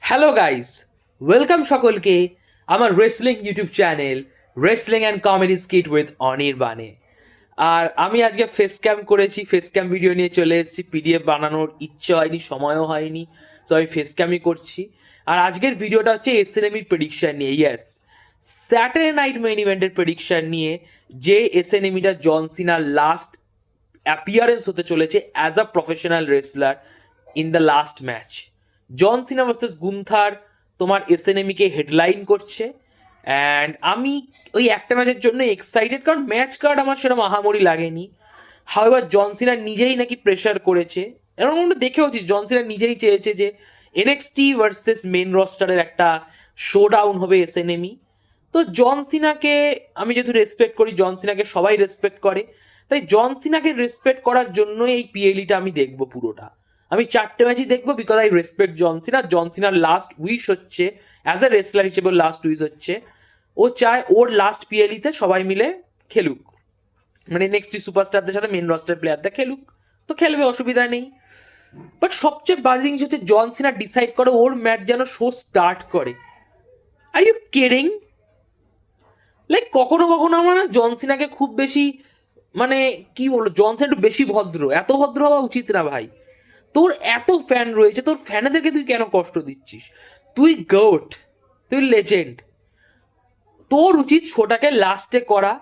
Hello guys, welcome সকলকে আমার wrestling YouTube channel wrestling and comedy skit with অনির্বাণে। আর আমি আজকে ফেস ক্যাম করেছি, ফেস ক্যাম ভিডিও নিয়ে চলে এসেছি। পিডিএফ বানানোর ইচ্ছে হয়নি, সময়ও হয়নি, তো আমি ফেস ক্যামই করছি। আর আজকের ভিডিওটা হচ্ছে এসএনএমির প্রেডিকশন নিয়ে। ইয়েস, স্যাটারডে নাইট মেইন ইভেন্টের প্রেডিকশন নিয়ে, যে এসএনএমিটা জন সিনার লাস্ট অ্যাপিয়ারেন্স হতে চলেছে as a professional wrestler in the last match. John Cena versus Gunther তোমার এসএনএমিকে হেডলাইন করছে। অ্যান্ড আমি ওই একটা ম্যাচের জন্য এক্সাইটেড, কারণ ম্যাচ কার্ড আমার সেরকম আহামরি লাগেনি। হাওয়েভার জন সিনা নিজেই নাকি প্রেশার করেছে, এরকম আমরা দেখেওছি। জন সিনা নিজেই চেয়েছে যে এনএক্সটি ভার্সেস মেন রস্টারের একটা শো ডাউন হবে এসএনএমি। তো জন সিনাকে আমি যেহেতু রেসপেক্ট করি, জন সিনাকে সবাই রেসপেক্ট করে, তাই জন সিনাকে রেসপেক্ট করার জন্যই এই পিএলইটা আমি দেখবো পুরোটা। আমি 4টে ম্যাচই দেখবো, because I respect John Cena. John সিনার লাস্ট উইশ হচ্ছে, অ্যাজ এ রেসলার হিসেবে লাস্ট উইশ হচ্ছে, ও চায় ওর লাস্ট পিএলইতে সবাই মিলে খেলুক, মানে নেক্সট সুপারস্টারদের সাথে মেন রস্টার প্লেয়ারদের খেলুক। তো খেলবে, অসুবিধা নেই। বাট সবচেয়ে বাজিং হচ্ছে জন সিনা ডিসাইড করে ওর ম্যাচ যেন শো স্টার্ট করে। আর ইউ কেডিং? লাইক কখনো কখনো আমার না জন সিনাকে খুব বেশি, মানে কি বলবো, জন সিনা একটু বেশি ভদ্র। এত ভদ্র হওয়া উচিত না ভাই। তোর এত ফ্যান রয়েছে, তোর ফ্যানেদেরকে তুই কেন কষ্ট দিচ্ছিস? তুই গোট, তুই লেজেন্ড, তোর উচিত শোটাকে লাস্টে করা।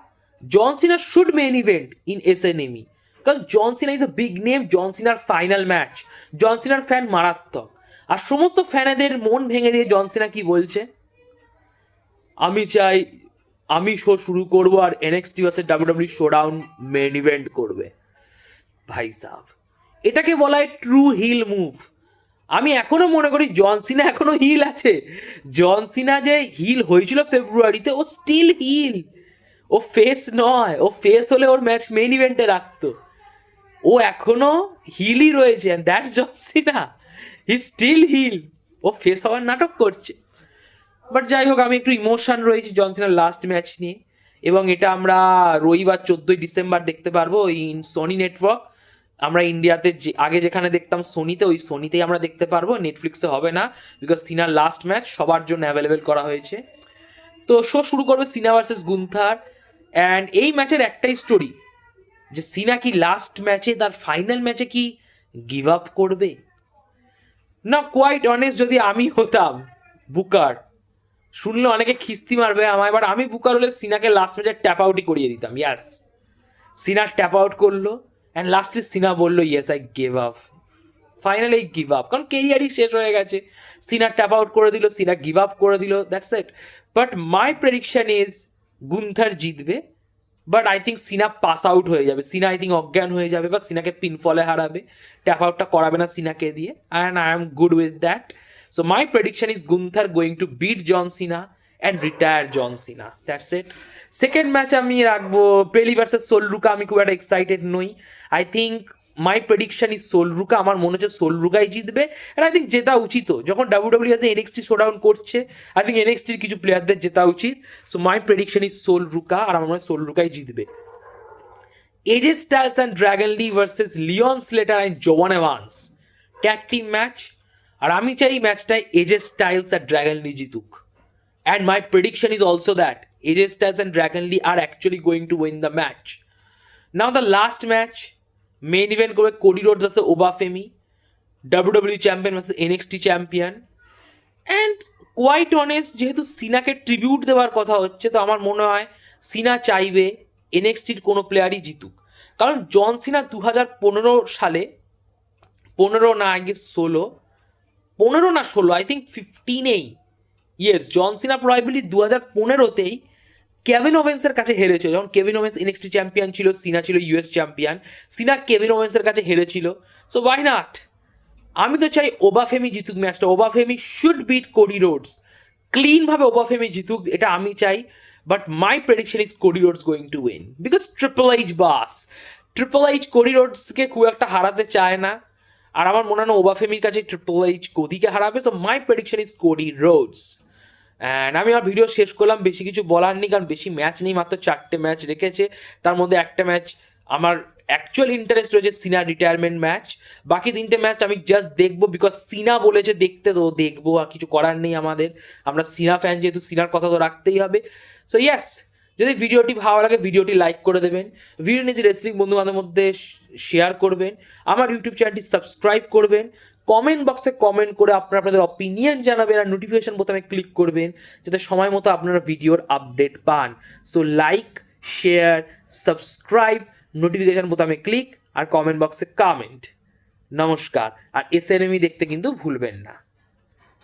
John Cena should main event in SNME, কারণ John Cena is a big name. John সিনার ফাইনাল ম্যাচ, জন সিনার ফ্যান মারাত্মক। আর সমস্ত ফ্যানেদের মন ভেঙে দিয়ে জন সিনা কি বলছে? আমি চাই আমি শো শুরু করবো আর NXT versus WW showdown main event করবে। ভাই সাহ, এটাকে বলা হয় ট্রু হিল মুভ। আমি এখনো মনে করি জন সিনা এখনো হিল আছে। জন সিনা যে হিল হয়েছিল ফেব্রুয়ারিতে, ও স্টিল হিল। ও ফেস নয়, ও ফেস হলে ওর ম্যাচ মেইন ইভেন্টে রাখতো। ও এখনো হিলই রয়েছে, that's John Cena. He still heel. ও ফেস হওয়ার নাটক করছে। বাট যাই হোক, আমি একটু ইমোশন রয়েছি জন সিনার লাস্ট ম্যাচ নিয়ে। এবং এটা আমরা রবিবার 14ই ডিসেম্বর দেখতে পারবো ইন সোনি নেটওয়ার্ক। আমরা ইন্ডিয়াতে যে আগে যেখানে দেখতাম সোনিতে, ওই সোনিতেই আমরা দেখতে পারবো, নেটফ্লিক্সে হবে না, বিকজ সিনার লাস্ট ম্যাচ সবার জন্য অ্যাভেলেবেল করা হয়েছে। তো শো শুরু করবে সিনা ভার্সেস গুন্থার। অ্যান্ড এই ম্যাচের একটাই স্টোরি, যে সিনা কি লাস্ট ম্যাচে, তার ফাইনাল ম্যাচে কি গিভ আপ করবে না। কোয়াইট অনেস্ট, যদি আমি হতাম বুকার, শুনলে অনেকে খিস্তি মারবে আমায়, বাট আমি বুকার হলে সিনাকে লাস্ট ম্যাচে ট্যাপ আউটই করিয়ে দিতাম। ইয়াস, সিনা ট্যাপ আউট করলো, অ্যান্ড লাস্টলি সিনা বললো yes I give up. Finally give up, কারণ কেরিয়ারই শেষ হয়ে গেছে। সিনা ট্যাপ আউট করে দিল, সিনা গিভ আপ করে দিল, that's it. But my prediction is Gunther জিতবে। But I think Cena pass out হয়ে যাবে। সিনা আই থিঙ্ক অজ্ঞান হয়ে যাবে, বা সিনাকে পিনফলে হারাবে। ট্যাপ আউটটা করাবে না সিনাকে দিয়ে, and I am good with that. So my prediction is Gunther going to beat John Cena and retire John Cena, that's it. Second match আমি রাখবো পেলি ভার্সেস সোলরুকা। আমি খুব একটা এক্সাইটেড নই। I think my prediction is Sol Ruca. আমার মনে হচ্ছে সোলরুকাই জিতবে, অ্যান্ড আই থিঙ্ক জেতা উচিত। যখন ডাব্লিউডাব্লিউ এসে এনএক্সটি শোডাউন করছে, আই থিঙ্ক এনএক্সটির কিছু প্লেয়ারদের জেতা উচিত। So my prediction is Sol Ruca, আর আমার মনে হয় সোলরুকাই জিতবে। AJ Styles and Dragon Lee versus Leon Slater and Jevon Evans, tag team match. আর আমি চাই এই ম্যাচটায় এজে স্টাইলস আর ড্র্যাগন লি জিতুক। And my prediction is also that AJ Styles and Dragon Lee are actually going to win the match. Now the last match, main event করবে Cody Rhodes versus Oba Femi, WW champion versus NXT champion. And quite honest, যেহেতু সিনাকে tribute দেওয়ার কথা হচ্ছে, তো আমার মনে হয় সিনা চাইবে এনএক্সটির কোনো প্লেয়ারই জিতুক। কারণ জন সিনা 2015 সালে, 15 না আগে 16, 15 না 16, আই থিঙ্ক 15এই, ইয়েস, জন সিনা প্রবাবলি 2015তেই কেভিন ওভেন্সের কাছে হেরেছিল। যখন কেভিন ওভেন্স এনএক্সটি চ্যাম্পিয়ন ছিল, সিনা ছিল ইউএস চ্যাম্পিয়ন। সিনা কেভিন ওভেন্সের কাছে হেরেছিল, সো ওয়াই নট? আমি তো চাই ওবাফেমি জিতুক ম্যাচটা। Oba Femi should beat Cody Rhodes, ক্লিনভাবে ওবাফেমি জিতুক, এটা আমি চাই। But my prediction is Cody Rhodes going to win, because Triple H boss, Triple H Cody রোডসকে খুব একটা হারাতে চায় না। আর আমার মনে হয় না ওবাফেমির কাছে ট্রিপল এইচ কোদিকে হারাবে। So my prediction is Cody Rhodes. And আমি আমার ভিডিও শেষ করলাম, বেশি কিছু বলার নেই, কারণ বেশি ম্যাচ নেই, মাত্র 4টে ম্যাচ রেখেছে। তার মধ্যে একটা ম্যাচ আমার অ্যাকচুয়াল ইন্টারেস্ট রয়েছে সিনা রিটায়ারমেন্ট ম্যাচ। বাকি 3টে ম্যাচ আমি জাস্ট দেখবো বিকজ সিনা বলেছে দেখতে, তো দেখবো, আর কিছু করার নেই আমাদের। আমরা সিনা ফ্যান যেহেতু, সিনার কথা তো রাখতেই হবে। সো ইয়েস, যদি ভিডিওটি ভালো লাগে ভিডিওটি লাইক করে দেবেন, ভিডিও নিজে রেসলিং বন্ধু বান্ধবের মধ্যে শেয়ার করবেন, আমার ইউটিউব চ্যানেলটি সাবস্ক্রাইব করবেন, কমেন্ট বক্সে কমেন্ট করে আপনাদের অপিনিয়ন জানাবেন, আর নোটিফিকেশন বোতামে ক্লিক করবেন যাতে সময় মতো আপনারা ভিডিওর আপডেট পান। So like, share, subscribe, notification বোতামে ক্লিক আর কমেন্ট বক্সে কমেন্ট। নমস্কার, আর এসএনএমই দেখতে কিন্তু ভুলবেন না।